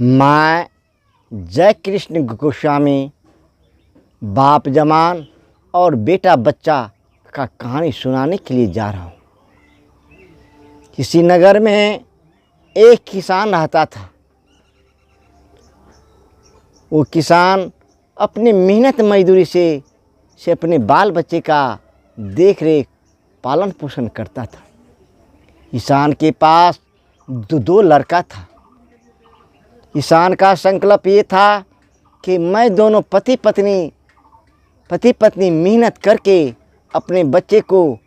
मैं जय कृष्ण गोस्वामी बाप जमान और बेटा बच्चा का कहानी सुनाने के लिए जा रहा हूँ। किसी नगर में एक किसान रहता था। वो किसान अपने मेहनत मजदूरी से अपने बाल बच्चे का देख रेख पालन पोषण करता था। किसान के पास दो लड़का था। किसान का संकल्प ये था कि मैं दोनों पति पत्नी मेहनत करके अपने बच्चे को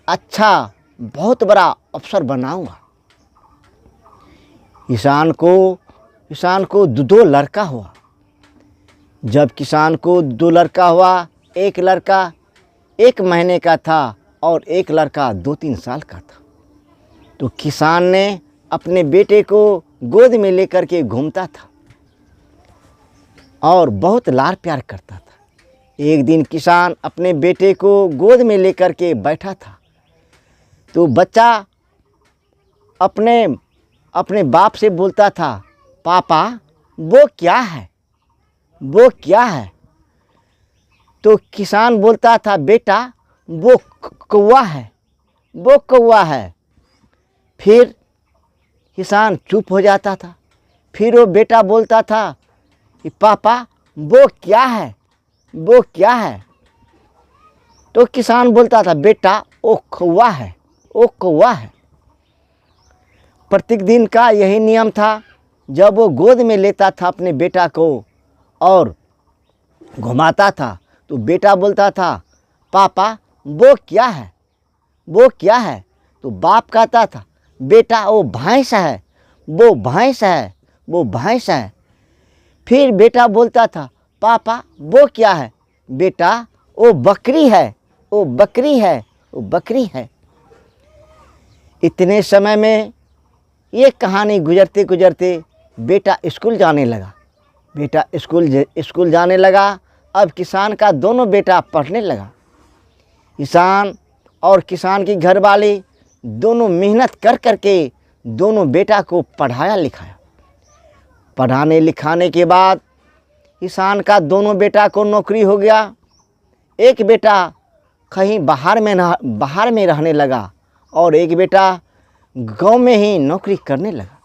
अच्छा बहुत बड़ा अफसर बनाऊंगा। किसान को दो लड़का हुआ। जब किसान को दो लड़का हुआ, एक लड़का 1 महीने का था और एक लड़का 2-3 साल का था। तो किसान ने अपने बेटे को गोद में लेकर के घूमता था और बहुत लाड प्यार करता था। एक दिन किसान अपने बेटे को गोद में लेकर के बैठा था तो बच्चा अपने बाप से बोलता था, पापा वो क्या है, वो क्या है। तो किसान बोलता था, बेटा वो कौवा है, वो कौवा है। फिर किसान चुप हो जाता था। फिर वो बेटा बोलता था कि पापा वो क्या है, वो क्या है। तो किसान बोलता था, बेटा वो कौवा है, वो कौवा है। प्रत्येक दिन का यही नियम था। जब वो गोद में लेता था अपने बेटा को और घुमाता था तो बेटा बोलता था, पापा वो क्या है, वो क्या है। तो बाप कहता था, बेटा वो भैंस है, वो भैंस है, वो भैंस है। फिर बेटा बोलता था, पापा वो क्या है, बेटा वो बकरी है, वो बकरी है, वो बकरी है। इतने समय में ये कहानी गुजरते गुजरते बेटा स्कूल जाने लगा। बेटा स्कूल जाने लगा। अब किसान का दोनों बेटा पढ़ने लगा। किसान और किसान की घरवाली दोनों मेहनत कर के दोनों बेटा को पढ़ाया लिखाया। पढ़ाने लिखाने के बाद किसान का दोनों बेटा को नौकरी हो गया। एक बेटा कहीं बाहर में रहने लगा और एक बेटा गांव में ही नौकरी करने लगा।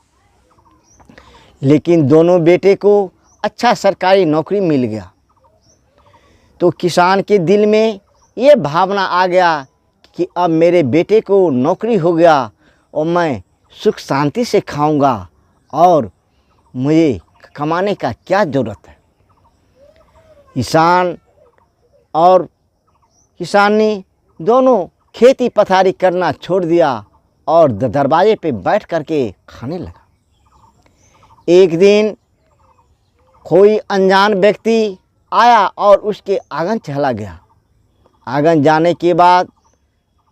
लेकिन दोनों बेटे को अच्छा सरकारी नौकरी मिल गया। तो किसान के दिल में ये भावना आ गया कि अब मेरे बेटे को नौकरी हो गया और मैं सुख शांति से खाऊंगा और मुझे कमाने का क्या ज़रूरत है। किसान और किसानी दोनों खेती पथारी करना छोड़ दिया और दरवाजे पे बैठ करके खाने लगा। एक दिन कोई अनजान व्यक्ति आया और उसके आंगन चला गया। आंगन जाने के बाद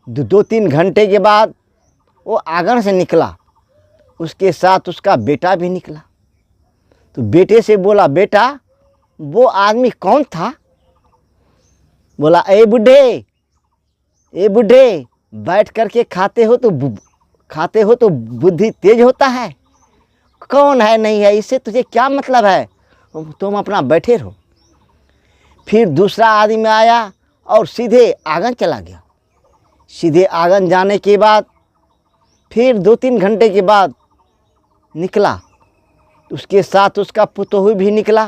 2-3 घंटे के बाद वो आंगन से निकला। उसके साथ उसका बेटा भी निकला। तो बेटे से बोला, बेटा वो आदमी कौन था। बोला, ए बूढ़े बैठ करके खाते हो तो बुद्धि तेज होता है। कौन है नहीं है इससे तुझे क्या मतलब है, तुम अपना बैठे रहो। फिर दूसरा आदमी आया और सीधे आंगन चला गया। सीधे आंगन जाने के बाद फिर 2-3 घंटे के बाद निकला। उसके साथ उसका पुतोहू भी निकला।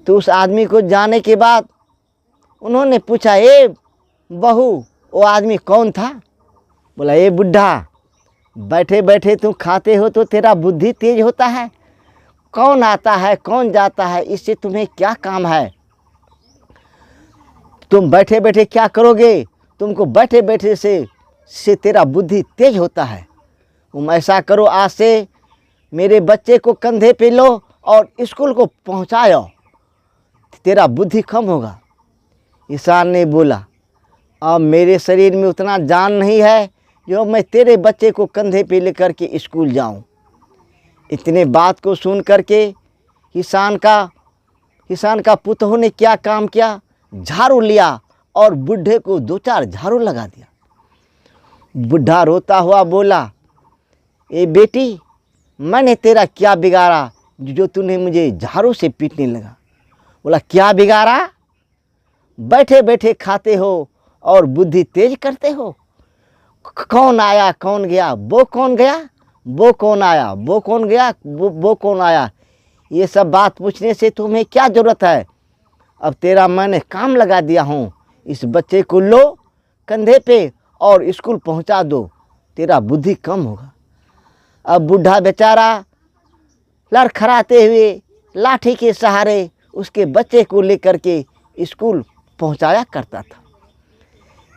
तो उस आदमी को जाने के बाद उन्होंने पूछा, ए बहू वो आदमी कौन था। बोला, ए बुढ़ा बैठे बैठे तुम खाते हो तो तेरा बुद्धि तेज होता है। कौन आता है कौन जाता है इससे तुम्हें क्या काम है। तुम बैठे बैठे क्या करोगे, तुमको बैठे बैठे से तेरा बुद्धि तेज होता है। तुम ऐसा करो, आज से मेरे बच्चे को कंधे पे लो और स्कूल को पहुंचाओ, तेरा बुद्धि कम होगा। किसान ने बोला, अब मेरे शरीर में उतना जान नहीं है जो मैं तेरे बच्चे को कंधे पे लेकर के स्कूल जाऊं। इतने बात को सुन करके किसान का पुतोहू ने क्या काम किया, झाड़ू लिया और बुढ़े को 2-4 झाड़ू लगा दिया। बुढ़ा रोता हुआ बोला, ए बेटी मैंने तेरा क्या बिगाड़ा जो तूने मुझे झाड़ू से पीटने लगा। बोला क्या बिगाड़ा? बैठे बैठे खाते हो और बुद्धि तेज करते हो। कौन आया कौन गया, वो कौन गया, वो कौन आया, वो कौन गया, वो कौन आया, ये सब बात पूछने से तुम्हें क्या ज़रूरत है। अब तेरा मैंने काम लगा दिया हूँ, इस बच्चे को लो कंधे पे और स्कूल पहुँचा दो, तेरा बुद्धि कम होगा। अब बूढ़ा बेचारा लड़खड़ाते हुए लाठी के सहारे उसके बच्चे को लेकर के स्कूल पहुँचाया करता था।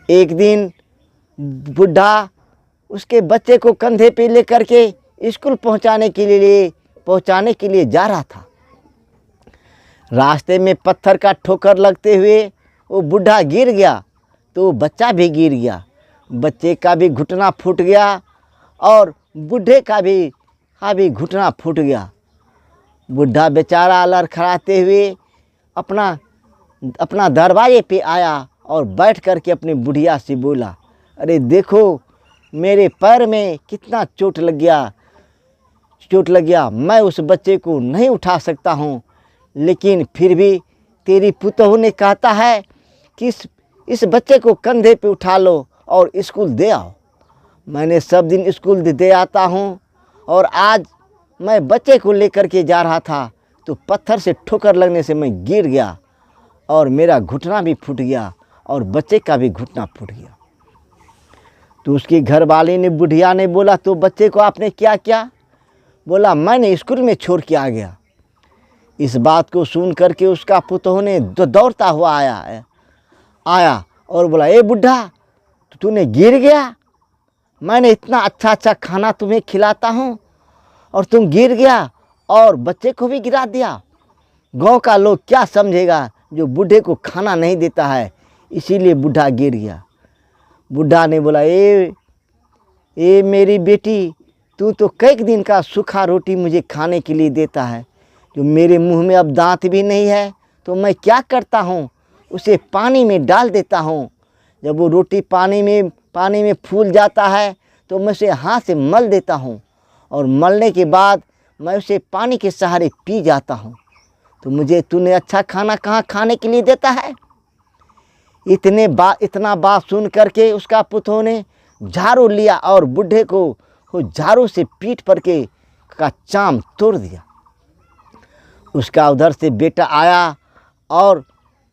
एक दिन बूढ़ा उसके बच्चे को कंधे पे लेकर के स्कूल पहुंचाने के लिए जा रहा था। रास्ते में पत्थर का ठोकर लगते हुए वो बूढ़ा गिर गया, तो बच्चा भी गिर गया। बच्चे का भी घुटना फूट गया और बूढ़े का भी घुटना फूट गया। बूढ़ा बेचारा लड़खड़ाते हुए अपना दरवाजे पे आया और बैठ कर के अपनी बुढ़िया से बोला, अरे देखो मेरे पैर में कितना चोट लग गया, मैं उस बच्चे को नहीं उठा सकता हूँ, लेकिन फिर भी तेरी पुतोहू ने कहता है कि इस बच्चे को कंधे पे उठा लो और स्कूल दे आओ। मैंने सब दिन स्कूल दे आता हूँ और आज मैं बच्चे को लेकर के जा रहा था तो पत्थर से ठोकर लगने से मैं गिर गया और मेरा घुटना भी फूट गया और बच्चे का भी घुटना फूट गया। तो उसकी घरवाली ने, बुढ़िया ने बोला, तो बच्चे को आपने क्या किया? बोला मैंने स्कूल में छोड़ के आ गया। इस बात को सुन करके उसका पुतोह ने दौड़ता हुआ आया और बोला, ए बुढ़ा तूने गिर गया, मैंने इतना अच्छा खाना तुम्हें खिलाता हूँ और तुम गिर गया और बच्चे को भी गिरा दिया। गांव का लोग क्या समझेगा जो बूढ़े को खाना नहीं देता है, इसीलिए बूढ़ा गिर गया। बूढ़ा ने बोला, ए मेरी बेटी, तू तो कई दिन का सूखा रोटी मुझे खाने के लिए देता है, जो मेरे मुंह में अब दांत भी नहीं है तो मैं क्या करता हूँ, उसे पानी में डाल देता हूँ। जब वो रोटी पानी में फूल जाता है तो मैं उसे हाथ से मल देता हूँ और मलने के बाद मैं उसे पानी के सहारे पी जाता हूँ। तो मुझे तूने अच्छा खाना कहाँ खाने के लिए देता है। इतना बात सुन करके उसका पुतोह ने झाड़ू लिया और बूढ़े को झाड़ू से पीट पर के का चाम तोड़ दिया। उसका उधर से बेटा आया और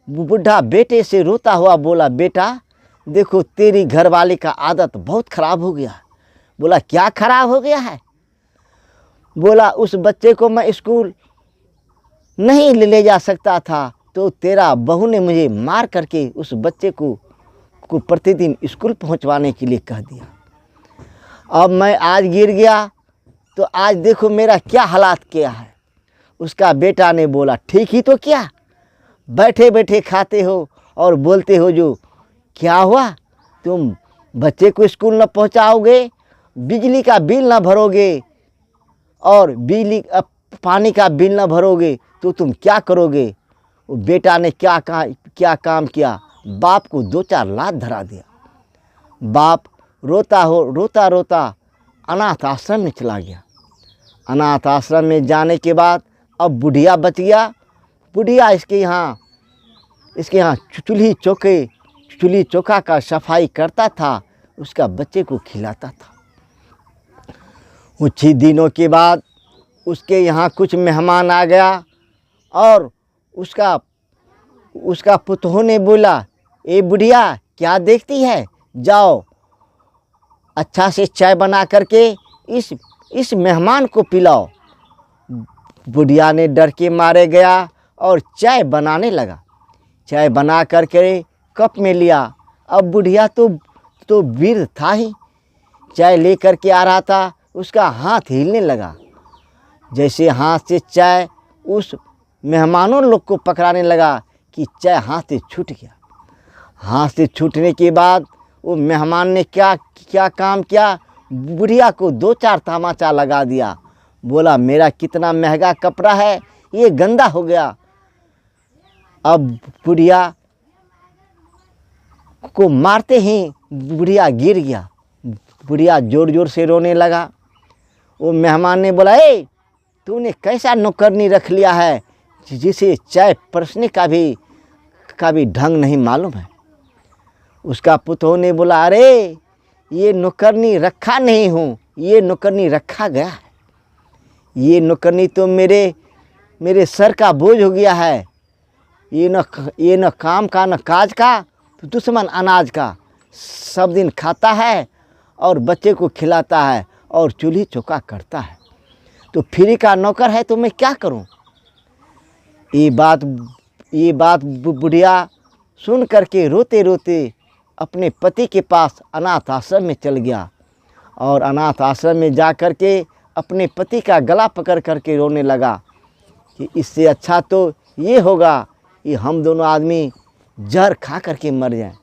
बूढ़ा बेटे से रोता हुआ बोला, बेटा देखो तेरी घरवाली का आदत बहुत खराब हो गया। बोला क्या खराब हो गया है? बोला उस बच्चे को मैं स्कूल नहीं ले जा सकता था तो तेरा बहू ने मुझे मार करके उस बच्चे को प्रतिदिन स्कूल पहुंचवाने के लिए कह दिया। अब मैं आज गिर गया तो आज देखो मेरा क्या हालात किया है। उसका बेटा ने बोला, ठीक ही तो क्या, बैठे बैठे खाते हो और बोलते हो जो क्या हुआ, तुम बच्चे को स्कूल न पहुंचाओगे, बिजली का बिल न भरोगे और पानी का बिल न भरोगे तो तुम क्या करोगे। वो बेटा ने क्या काम किया, बाप को 2-4 लात धरा दिया। बाप रोता अनाथ आश्रम में चला गया। अनाथ आश्रम में जाने के बाद अब बुढ़िया बच गया। बुढ़िया इसके यहाँ चूल्ही चौका का सफाई करता था, उसका बच्चे को खिलाता था। कुछ ही दिनों के बाद उसके यहाँ कुछ मेहमान आ गया और उसका पुतोह ने बोला, ए बुढ़िया क्या देखती है, जाओ अच्छा से चाय बना करके इस मेहमान को पिलाओ। बुढ़िया ने डर के मारे गया और चाय बनाने लगा। चाय बना करके कप में लिया। अब बुढ़िया तो वीर था ही, चाय लेकर के आ रहा था, उसका हाथ हिलने लगा। जैसे हाथ से चाय उस मेहमानों लोग को पकड़ाने लगा कि चाय हाथ से छूट गया। हाथ से छूटने के बाद वो मेहमान ने क्या काम किया, बुढ़िया को 2-4 तमाचा लगा दिया। बोला मेरा कितना महंगा कपड़ा है, ये गंदा हो गया। अब बुढ़िया को मारते ही बुढ़िया गिर गया। बुढ़िया जोर जोर से रोने लगा। वो मेहमान ने बोला, ए तूने कैसा नौकरनी रख लिया है जिसे चाय परसने का भी ढंग नहीं मालूम है। उसका पुतोह ने बोला, अरे ये नौकरनी रखा नहीं हूँ, ये नौकरनी रखा गया है। ये नौकरनी तो मेरे सर का बोझ हो गया है। ये न काम का न काज का, तो दुश्मन अनाज का। सब दिन खाता है और बच्चे को खिलाता है और चूल्ही चौका करता है। तो फ्री का नौकर है तो मैं क्या करूं? ये बात बुढ़िया सुन करके रोते रोते अपने पति के पास अनाथ आश्रम में चल गया और अनाथ आश्रम में जा कर के अपने पति का गला पकड़ करके रोने लगा कि इससे अच्छा तो ये होगा कि हम दोनों आदमी जहर खा करके मर जाएं।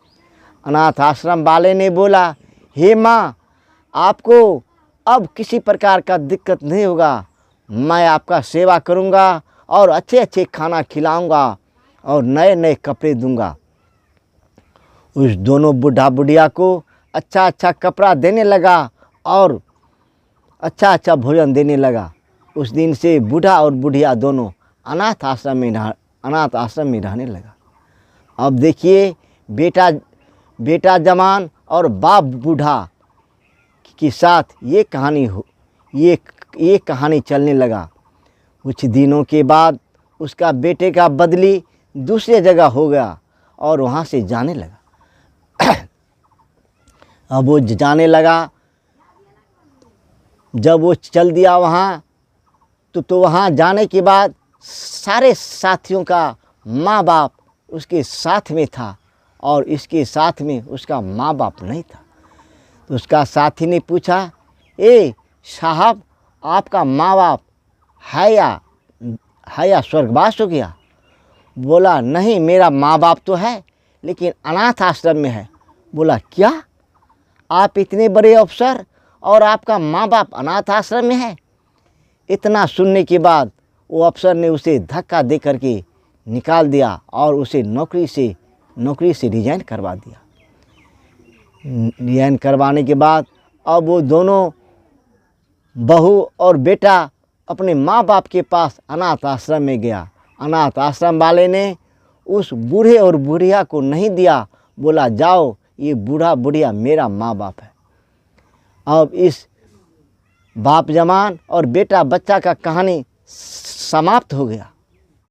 अनाथ आश्रम वाले ने बोला, हे माँ, आपको अब किसी प्रकार का दिक्कत नहीं होगा। मैं आपका सेवा करूँगा और अच्छे अच्छे खाना खिलाऊँगा और नए नए कपड़े दूँगा। उस दोनों बूढ़ा बुढ़िया को अच्छा अच्छा कपड़ा देने लगा और अच्छा अच्छा भोजन देने लगा। उस दिन से बूढ़ा और बुढ़िया दोनों अनाथ आश्रम में रहने लगा। अब देखिए, बेटा जवान और बाप बूढ़ा के साथ ये कहानी चलने लगा। कुछ दिनों के बाद उसका बेटे का बदली दूसरे जगह हो गया और वहाँ से जाने लगा। अब वो जाने लगा, जब वो चल दिया वहाँ तो वहाँ जाने के बाद सारे साथियों का माँ बाप उसके साथ में था और इसके साथ में उसका माँ बाप नहीं था। तो उसका साथी ने पूछा, ए साहब, आपका माँ बाप है या स्वर्गवास हो गया? बोला, नहीं, मेरा माँ बाप तो है लेकिन अनाथ आश्रम में है। बोला, क्या? आप इतने बड़े अफसर और आपका माँ बाप अनाथ आश्रम में है? इतना सुनने के बाद वो अफसर ने उसे धक्का दे करके निकाल दिया और उसे नौकरी से रिजाइन करवा दिया। रिजाइन करवाने के बाद अब वो दोनों बहू और बेटा अपने माँ बाप के पास अनाथ आश्रम में गया। अनाथ आश्रम वाले ने उस बूढ़े और बुढ़िया को नहीं दिया। बोला, जाओ, ये बूढ़ा बुढ़िया मेरा माँ बाप है। अब इस बाप जवान और बेटा बच्चा का कहानी समाप्त हो गया।